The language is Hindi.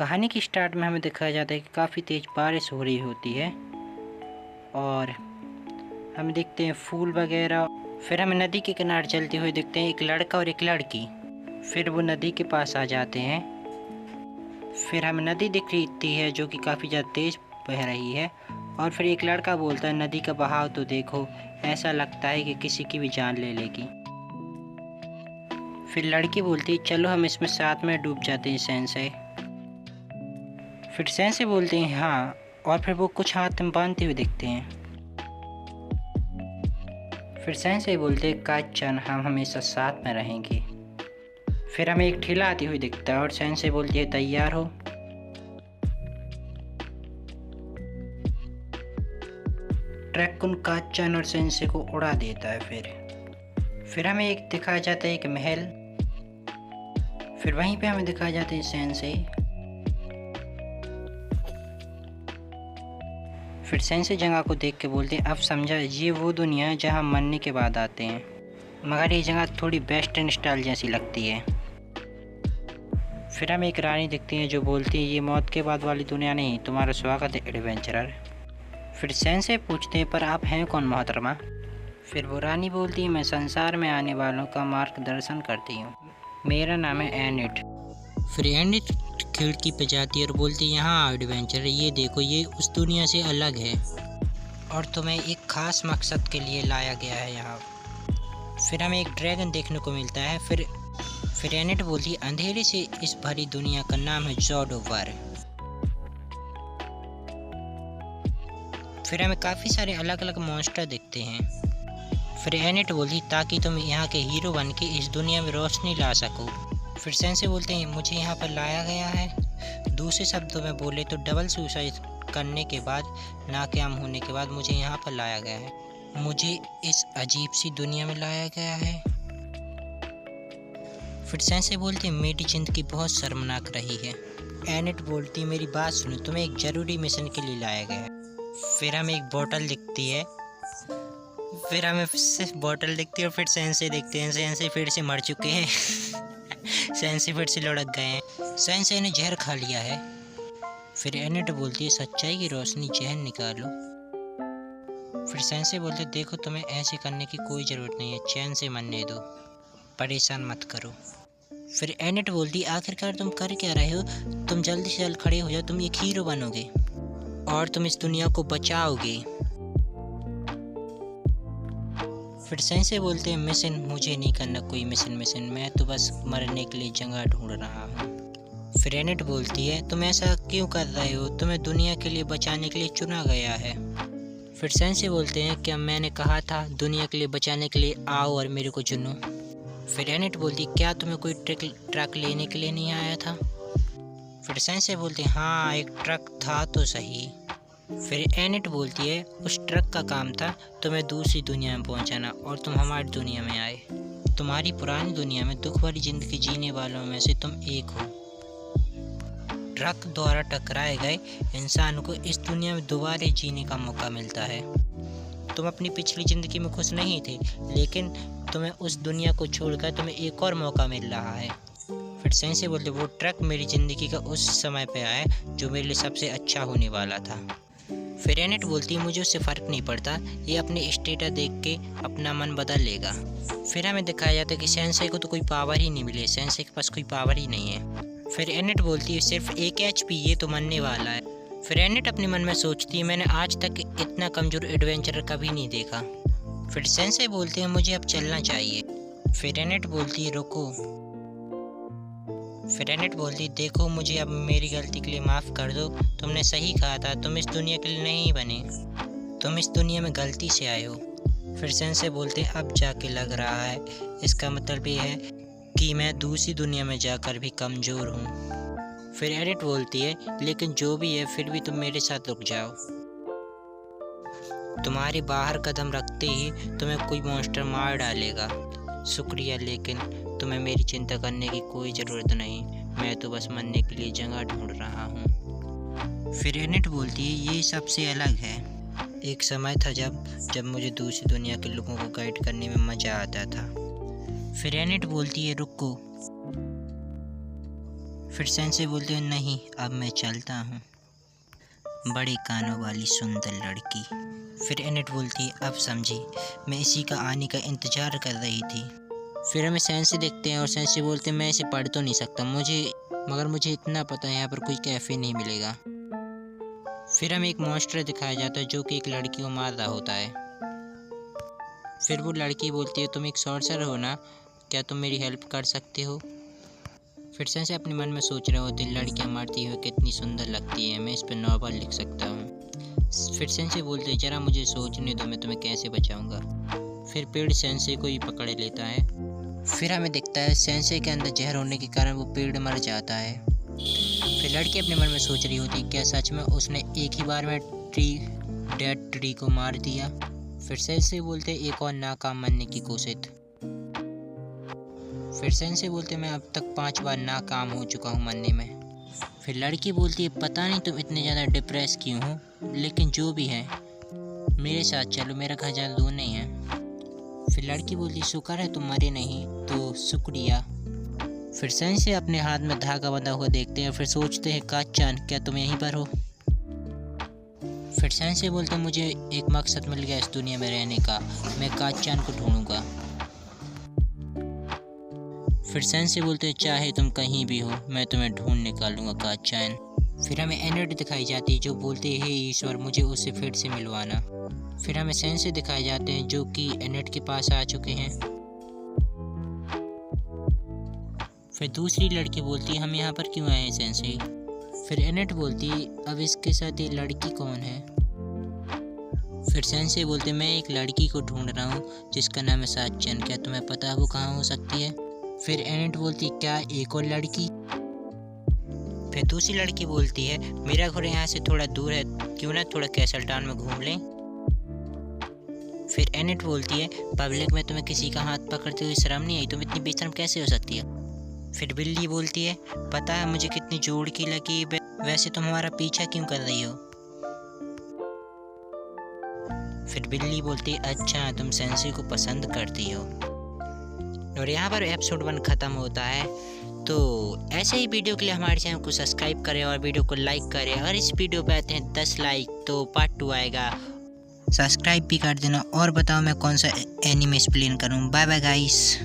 कहानी की स्टार्ट में हमें दिखाया जाता है कि काफ़ी तेज़ बारिश हो रही होती है और हम देखते हैं फूल वगैरह। फिर हमें नदी के किनारे चलते हुए दिखते हैं एक लड़का और एक लड़की। फिर वो नदी के पास आ जाते हैं। फिर हमें नदी दिखती है जो कि काफ़ी ज़्यादा तेज़ बह रही है और फिर एक लड़का बोलता है, नदी का बहाव तो देखो, ऐसा लगता है कि किसी की भी जान ले लेगी। फिर लड़की बोलती है, चलो हम इसमें साथ में डूब जाते हैं सेंसे। फिर सेंसे बोलते हैं हाँ, और फिर वो कुछ हाथ में बांधते हुए दिखते हैं। फिर सेंसे बोलते हैं, काचन हम हमेशा साथ में रहेंगे। फिर हमें एक ठेला आती हुई दिखता है और सेंसे बोलती है, तैयार हो। ट्रक उन काचन और सेंसे को उड़ा देता है। फिर हमें एक दिखाया जाता है एक महल। फिर वहीं पे हमें दिखाया जाता है सेंसे। फिर सेंसे जगह को देख के बोलते हैं, अब समझा, ये वो दुनिया है जहाँ मरने के बाद आते हैं, मगर ये जगह थोड़ी वेस्टर्न स्टाइल जैसी लगती है। फिर हमें एक रानी दिखती है जो बोलती है, ये मौत के बाद वाली दुनिया नहीं, तुम्हारा स्वागत है एडवेंचरर। फिर सेंसे पूछते हैं, पर आप हैं कौन मोहतरमा? फिर वो रानी बोलती है, मैं संसार में आने वालों का मार्गदर्शन करती हूँ, मेरा नाम है एनिट। फिर एनिट खिड़की पे जाती है और बोलती है, यहाँ एडवेंचर, ये देखो, ये उस दुनिया से अलग है और तुम्हें एक ख़ास मकसद के लिए लाया गया है यहाँ। फिर हमें एक ड्रैगन देखने को मिलता है। फिर एनिट बोलती है, अंधेरे से इस भरी दुनिया का नाम है जॉडोवर। फिर हमें काफ़ी सारे अलग अलग मॉन्स्टर दिखते हैं। फिर एनिट बोलती, ताकि तुम यहाँ के हीरो बन के इस दुनिया में रोशनी ला सको। फिर सेंसे बोलते हैं, मुझे यहाँ पर लाया गया है, दूसरे शब्दों में बोले तो डबल सुसाइड करने के बाद, नाकाम होने के बाद मुझे यहाँ पर लाया गया है, मुझे इस अजीब सी दुनिया में लाया गया है। फिर सेंसे बोलते हैं, मेरी ज़िंदगी बहुत शर्मनाक रही है। एनिट बोलती, मेरी बात सुनो, तुम्हें एक ज़रूरी मिशन के लिए लाया गया है। फिर हमें एक बोतल दिखती है। फिर हमें सिर्फ बोतल दिखती है और फिर सेंसे देखते हैं, सेंसे फिर से मर चुके हैं। सेंसे फिर से लुढ़क गए हैं, सेंसे ने जहर खा लिया है। फिर एनिट बोलती है, सच्चाई की रोशनी जहर निकालो। फिर सेंसे बोलते, देखो, तुम्हें ऐसे करने की कोई ज़रूरत नहीं है, चैन से मरने दो, परेशान मत करो। फिर एनिट बोलती, आखिरकार तुम कर क्या रहे हो? तुम जल्दी से जल्द खड़े हो जाओ, तुम एक हीरो बनोगे और तुम इस दुनिया को बचाओगे। फिर सेंसे बोलते हैं, मिशन मुझे नहीं करना कोई मिशन, मैं तो बस मरने के लिए जगह ढूंढ रहा हूँ। फिर एनिट बोलती है, तुम ऐसा क्यों कर रहे हो? तुम्हें दुनिया के लिए बचाने के लिए चुना गया है। फिर सेंसे बोलते हैं, क्या मैंने कहा था दुनिया के लिए बचाने के लिए आओ और मेरे को चुनो? फिर एनिट बोलती, क्या तुम्हें कोई ट्रक लेने के लिए नहीं आया था? फिर सेंसे बोलते हैं, हाँ, एक ट्रक था तो सही। फिर एनिट बोलती है, उस ट्रक का काम था तुम्हें दूसरी दुनिया में पहुंचाना और तुम हमारी दुनिया में आए। तुम्हारी पुरानी दुनिया में दुख भरी जिंदगी जीने वालों में से तुम एक हो। ट्रक द्वारा टकराए गए इंसान को इस दुनिया में दोबारा जीने का मौका मिलता है। तुम अपनी पिछली ज़िंदगी में खुश नहीं थे, लेकिन तुम्हें उस दुनिया को छोड़कर तुम्हें एक और मौका मिल रहा है। फिर सेंसे बोलते, वो ट्रक मेरी ज़िंदगी का उस समय पे आया जो मेरे लिए सबसे अच्छा होने वाला था। फिर एनिट बोलती है, मुझे उससे फ़र्क नहीं पड़ता, ये अपने स्टेटस देख के अपना मन बदल लेगा। फिर हमें दिखाया जाता है कि सेंसे को तो कोई पावर ही नहीं मिले, सेंसे के पास कोई पावर ही नहीं है। फिर एनिट बोलती है, सिर्फ 1 HP, ये तो मरने वाला है। फिर एनिट अपने मन में सोचती है, मैंने आज तक इतना कमज़ोर एडवेंचरर कभी नहीं देखा। फिर सेंसे बोलते हैं, मुझे अब चलना चाहिए। फिर एनिट बोलती है, रुको। फिर एनिट बोलती, देखो, मुझे अब मेरी गलती के लिए माफ़ कर दो, तुमने सही कहा था, तुम इस दुनिया के लिए नहीं बने, तुम इस दुनिया में गलती से आए हो। फिर सेंसे बोलते, अब जाके लग रहा है, इसका मतलब ये है कि मैं दूसरी दुनिया में जाकर भी कमज़ोर हूँ। फिर एनिट बोलती है, लेकिन जो भी है, फिर भी तुम मेरे साथ रुक जाओ, तुम्हारे बाहर कदम रखते ही तुम्हें कोई मॉन्स्टर मार डालेगा। शुक्रिया, लेकिन तुम्हें मेरी चिंता करने की कोई ज़रूरत नहीं, मैं तो बस मरने के लिए जगह ढूंढ रहा हूँ। फिर एनिट बोलती है, ये सबसे अलग है, एक समय था जब मुझे दूसरी दुनिया के लोगों को गाइड करने में मज़ा आता था। फिर एनिट बोलती है, रुको। फिर सेंसे बोलते हैं नहीं अब मैं चलता हूँ, बड़े कानों वाली सुंदर लड़की। फिर एनेट बोलती है अब समझी, मैं इसी का आने का इंतज़ार कर रही थी। फिर हमें सेंसे देखते हैं और सेंसे बोलते हैं मैं इसे पढ़ तो नहीं सकता, मगर मुझे इतना पता है यहाँ पर कोई कैफ़े नहीं मिलेगा। फिर हमें एक मॉन्स्टर दिखाया जाता है जो कि एक लड़की को मार रहा होता है। फिर वो लड़की बोलती है तुम एक सॉर्सर हो ना, क्या तुम मेरी हेल्प कर सकते हो। फिर सेंसे अपने मन में सोच रहे होते लड़कियाँ मारती हुई कितनी सुंदर लगती है, मैं इस पर नॉवल लिख सकता हूँ। फिर सेंसे बोलते ज़रा मुझे सोचने दो, मैं तुम्हें कैसे बचाऊँगा। फिर पेड़ सेंसे को ही पकड़ लेता है। फिर हमें दिखता है सेंसे के अंदर जहर होने के कारण वो पेड़ मर जाता है। फिर लड़की अपने मन में सोच रही होती क्या सच में उसने एक ही बार में डेड ट्री को मार दिया। फिर सेंसे बोलते एक और नाकाम बनने की कोशिश। फिर सेंसे बोलते मैं अब तक 5 बार नाकाम हो चुका हूँ मरने में। फिर लड़की बोलती है पता नहीं तुम इतने ज़्यादा डिप्रेस क्यों हो, लेकिन जो भी है मेरे साथ चलो, मेरा घर ज़्यादा दूर नहीं है। फिर लड़की बोलती शुक्र है तुम मरे नहीं, तो शुक्रिया। फिर सेंसे अपने हाथ में धागा बंधा हुआ देखते हैं। फिर सोचते हैं काचान क्या तुम यहीं पर हो। फिर सेंसे बोलते मुझे एक मकसद मिल गया इस दुनिया में रहने का, मैं काचान को ढूंढूंगा। फिर सेंसे बोलते चाहे तुम कहीं भी हो मैं तुम्हें ढूंढ निकालूंगा काचान। फिर हमें एनेट दिखाई जाती है जो बोलते हैं हे ईश्वर मुझे उससे फिर से मिलवाना। फिर हमें सेंसे दिखाए जाते हैं जो कि एनेट के पास आ चुके हैं। फिर दूसरी लड़की बोलती है हम यहाँ पर क्यों आए हैं सेंसे। फिर एनेट बोलती है अब इसके साथ ये लड़की कौन है। फिर सेंसे बोलते मैं एक लड़की को ढूंढ रहा हूँ जिसका नाम है साचन, क्या तुम्हें पता है वो कहाँ हो सकती है। फिर एनेट बोलती क्या एक और लड़की। फिर दूसरी लड़की बोलती है मेरा घर यहाँ से थोड़ा दूर है, क्यों ना थोड़ा कैसल टाउन में घूम लें। फिर एनेट बोलती है पब्लिक में तुम्हें किसी का हाथ पकड़ते हुए शर्म नहीं आई, तुम इतनी बेशर्म कैसे हो सकती है। फिर बिल्ली बोलती है पता है मुझे कितनी जोड़ की लगी, वैसे तुम हमारा पीछा क्यों कर रही हो। फिर बिल्ली बोलती है अच्छा तुम सेंसे को पसंद करती हो। और यहाँ पर एपिसोड 1 ख़त्म होता है। तो ऐसे ही वीडियो के लिए हमारे चैनल को सब्सक्राइब करें और वीडियो को लाइक करें। अगर इस वीडियो पे आते हैं 10 लाइक तो पार्ट 2 आएगा। सब्सक्राइब भी कर देना और बताओ मैं कौन सा एनिमे एक्सप्लेन करूँ। Bye bye guys.